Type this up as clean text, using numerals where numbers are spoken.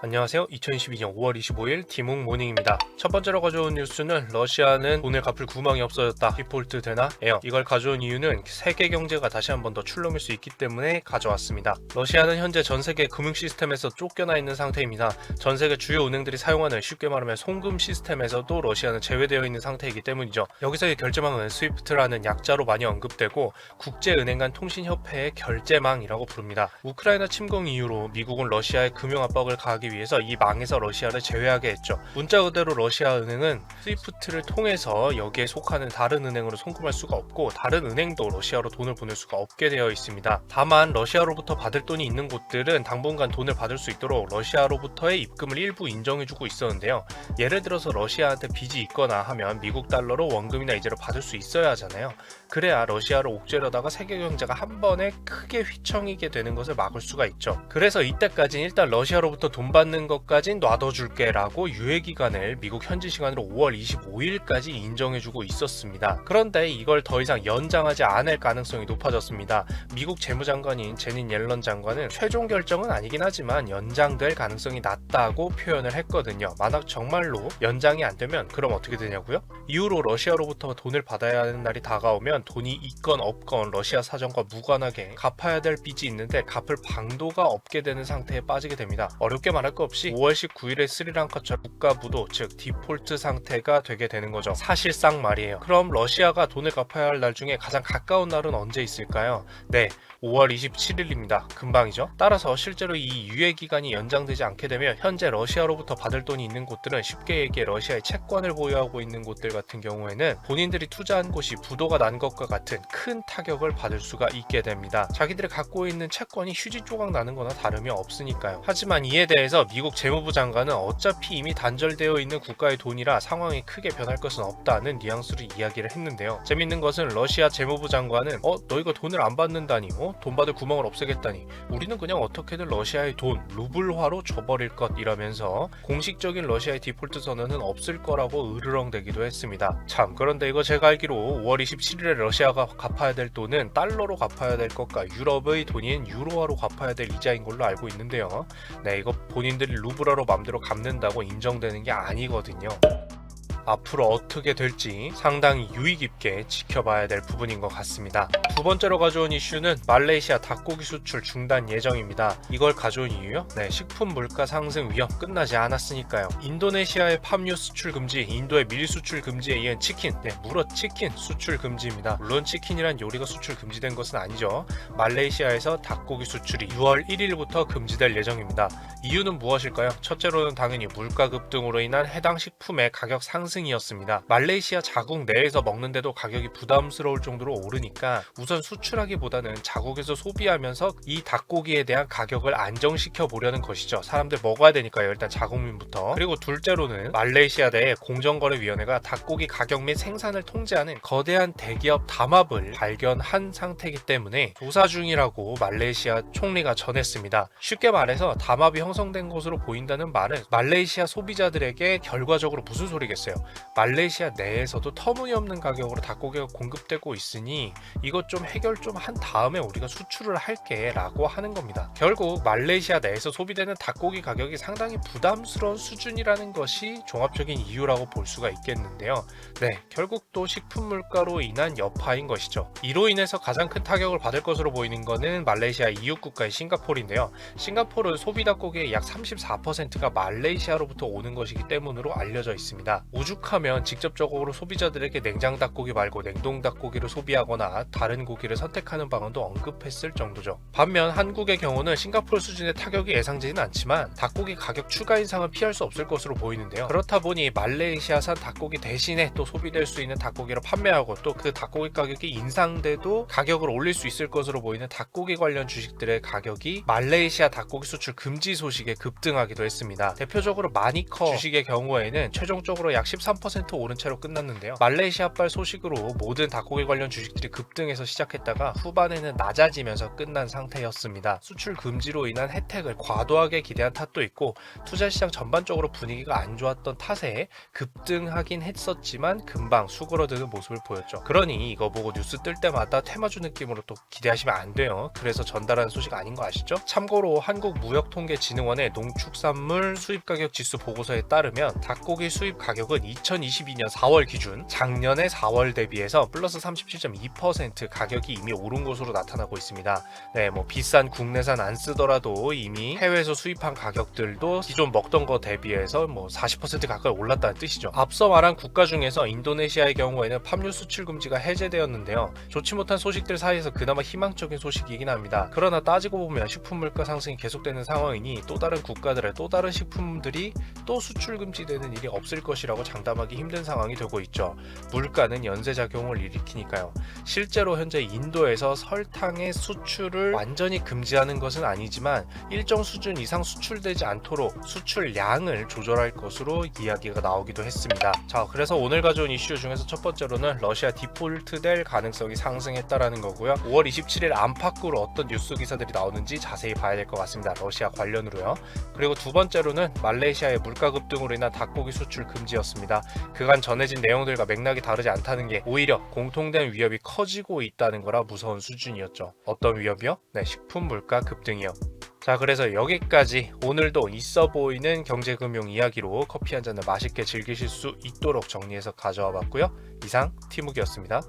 안녕하세요. 2022년 5월 25일 디몽모닝입니다. 첫 번째로 가져온 뉴스는 러시아는 돈을 갚을 구멍이 없어졌다. 디폴트 되나? 에요. 이걸 가져온 이유는 세계 경제가 다시 한 번 더 출렁일 수 있기 때문에 가져왔습니다. 러시아는 현재 전 세계 금융 시스템에서 쫓겨나 있는 상태입니다. 전 세계 주요 은행들이 사용하는 쉽게 말하면 송금 시스템에서도 러시아는 제외되어 있는 상태이기 때문이죠. 여기서의 결제망은 스위프트라는 약자로 많이 언급되고 국제은행 간 통신협회의 결제망이라고 부릅니다. 우크라이나 침공 이후로 미국은 러시아의 금융 압박을 가하기 위해서 이 망에서 러시아를 제외하게 했죠. 문자 그대로 러시아 은행은 스위프트를 통해서 여기에 속하는 다른 은행으로 송금할 수가 없고 다른 은행도 러시아로 돈을 보낼 수가 없게 되어 있습니다. 다만 러시아로부터 받을 돈이 있는 곳들은 당분간 돈을 받을 수 있도록 러시아로부터의 입금을 일부 인정해주고 있었는데요. 예를 들어서 러시아한테 빚이 있거나 하면 미국 달러로 원금이나 이자를 받을 수 있어야 하잖아요. 그래야 러시아를 옥죄려다가 세계 경제가 한 번에 크게 휘청이게 되는 것을 막을 수가 있죠. 그래서 이때까지는 일단 러시아로부터 돈 받는 것까진 놔둬줄게 라고 유예기간을 미국 현지 시간으로 5월 25일까지 인정해주고 있었습니다. 그런데 이걸 더 이상 연장하지 않을 가능성이 높아졌습니다. 미국 재무장관인 제닛 옐런 장관은 최종 결정은 아니긴 하지만 연장될 가능성이 낮다고 표현을 했거든요. 만약 정말로 연장이 안 되면 그럼 어떻게 되냐고요? 이후로 러시아로부터 돈을 받아야 하는 날이 다가오면 돈이 있건 없건 러시아 사정과 무관하게 갚아야 될 빚이 있는데 갚을 방도가 없게 되는 상태에 빠지게 됩니다. 어렵게 말할 거 없이 5월 19일에 스리랑카처럼 국가부도 즉 디폴트 상태가 되게 되는 거죠. 사실상 말이에요. 그럼 러시아가 돈을 갚아야 할 날 중에 가장 가까운 날은 언제 있을까요? 네, 5월 27일입니다. 금방이죠. 따라서 실제로 이 유예기간이 연장되지 않게 되면 현재 러시아로부터 받을 돈이 있는 곳들은 쉽게 얘기해 러시아의 채권을 보유하고 있는 곳들 같은 경우에는 본인들이 투자한 곳이 부도가 난 것과 같은 큰 타격을 받을 수가 있게 됩니다. 자기들이 갖고 있는 채권이 휴지 조각 나는 거나 다름이 없으니까요. 하지만 이에 대해서 미국 재무부 장관은 어차피 이미 단절되어 있는 국가의 돈이라 상황이 크게 변할 것은 없다는 뉘앙스로 이야기를 했는데요. 재밌는 것은 러시아 재무부 장관은 너 이거 돈을 안 받는다니 돈 받을 구멍을 없애겠다니 우리는 그냥 어떻게든 러시아의 돈 루블화로 줘버릴 것 이러면서 공식적인 러시아의 디폴트 선언은 없을 거라고 으르렁대기도 했습니다. 참, 그런데 이거 제가 알기로 5월 27일에 러시아가 갚아야 될 돈은 달러로 갚아야 될 것과 유럽의 돈인 유로화로 갚아야 될 이자인 걸로 알고 있는데요. 네, 이거 본인들이 루블화로 맘대로 갚는다고 인정되는 게 아니거든요. 앞으로 어떻게 될지 상당히 유의 깊게 지켜봐야 될 부분인 것 같습니다. 두 번째로 가져온 이슈는 말레이시아 닭고기 수출 중단 예정입니다. 이걸 가져온 이유요? 네, 식품 물가 상승 위험 끝나지 않았으니까요. 인도네시아의 팜유 수출 금지, 인도의 밀 수출 금지에 이은 치킨, 무릇 치킨 수출 금지입니다. 물론 치킨이란 요리가 수출 금지된 것은 아니죠. 말레이시아에서 닭고기 수출이 6월 1일부터 금지될 예정입니다. 이유는 무엇일까요? 첫째로는 당연히 물가 급등으로 인한 해당 식품의 가격 상승이었습니다. 말레이시아 자국 내에서 먹는데도 가격이 부담스러울 정도로 오르니까 우선 수출하기보다는 자국에서 소비하면서 이 닭고기에 대한 가격을 안정시켜 보려는 것이죠. 사람들 먹어야 되니까요. 일단 자국민부터. 그리고 둘째로는 말레이시아 내 공정거래위원회가 닭고기 가격 및 생산을 통제하는 거대한 대기업 담합을 발견한 상태이기 때문에 조사 중이라고 말레이시아 총리가 전했습니다. 쉽게 말해서 담합이 형성된 것으로 보인다는 말은 말레이시아 소비자들에게 결과적으로 무슨 소리겠어요? 말레이시아 내에서도 터무니없는 가격으로 닭고기가 공급되고 있으니 이것 좀 해결 좀 한 다음에 우리가 수출을 할게 라고 하는 겁니다. 결국 말레이시아 내에서 소비되는 닭고기 가격이 상당히 부담스러운 수준이라는 것이 종합적인 이유라고 볼 수가 있겠는데요. 네, 결국 또 식품 물가로 인한 여파인 것이죠. 이로 인해서 가장 큰 타격을 받을 것으로 보이는 것은 말레이시아 이웃 국가인 싱가포르인데요. 싱가포르 소비 닭고기의 약 34%가 말레이시아로부터 오는 것이기 때문으로 알려져 있습니다. 오죽하면 직접적으로 소비자들에게 냉장 닭고기 말고 냉동 닭고기를 소비하거나 다른 고기를 선택하는 방안도 언급했을 정도죠. 반면 한국의 경우는 싱가포르 수준의 타격이 예상되지는 않지만 닭고기 가격 추가 인상을 피할 수 없을 것으로 보이는데요. 그렇다 보니 말레이시아산 닭고기 대신에 또 소비될 수 있는 닭고기를 판매하고 또 그 닭고기 가격이 인상돼도 가격을 올릴 수 있을 것으로 보이는 닭고기 관련 주식들의 가격이 말레이시아 닭고기 수출 금지 소식에 급등하기도 했습니다. 대표적으로 마니커 주식의 경우에는 최종적으로 약 13% 오른 채로 끝났는데요. 말레이시아발 소식으로 모든 닭고기 관련 주식들이 급등해서 시작했다가 후반에는 낮아지면서 끝난 상태였습니다. 수출 금지로 인한 혜택을 과도하게 기대한 탓도 있고 투자 시장 전반적으로 분위기가 안 좋았던 탓에 급등하긴 했었지만 금방 수그러드는 모습을 보였죠. 그러니 이거 보고 뉴스 뜰 때마다 테마주 느낌으로 또 기대하시면 안 돼요. 그래서 전달하는 소식 아닌 거 아시죠? 참고로 한국무역통계진흥원의 농축산물 수입가격 지수 보고서에 따르면 닭고기 수입 가격은 2022년 4월 기준 작년의 4월 대비해서 플러스 37.2% 가격이 이미 오른 것으로 나타나고 있습니다. 네, 뭐 비싼 국내산 안 쓰더라도 이미 해외에서 수입한 가격들도 기존 먹던 거 대비해서 뭐 40% 가까이 올랐다는 뜻이죠. 앞서 말한 국가 중에서 인도네시아의 경우에는 팜유 수출 금지가 해제되었는데요. 좋지 못한 소식들 사이에서 그나마 희망적인 소식이긴 합니다. 그러나 따지고 보면 식품 물가 상승이 계속되는 상황이니 또 다른 국가들의 또 다른 식품들이 또 수출 금지되는 일이 없을 것이라고 장담하기 힘든 상황이 되고 있죠. 물가는 연쇄작용을 일으키니까요. 실제로 현재 인도에서 설탕의 수출을 완전히 금지하는 것은 아니지만 일정 수준 이상 수출되지 않도록 수출량을 조절할 것으로 이야기가 나오기도 했습니다. 자, 그래서 오늘 가져온 이슈 중에서 첫 번째로는 러시아 디폴트 될 가능성이 상승했다라는 거고요. 5월 27일 안팎으로 어떤 뉴스 기사들이 나오는지 자세히 봐야 될 것 같습니다. 러시아 관련으로요. 그리고 두 번째로는 말레이시아의 물가 급등으로 인한 닭고기 수출 금지였습니다. 그간 전해진 내용들과 맥락이 다르지 않다는 게 오히려 공통된 위협이 커지고 있다는 거라 무서운 수준이었죠. 어떤 위협이요? 네, 식품 물가 급등이요. 자, 그래서 여기까지 오늘도 있어 보이는 경제금융 이야기로 커피 한 잔을 맛있게 즐기실 수 있도록 정리해서 가져와 봤고요. 이상 티묵이었습니다.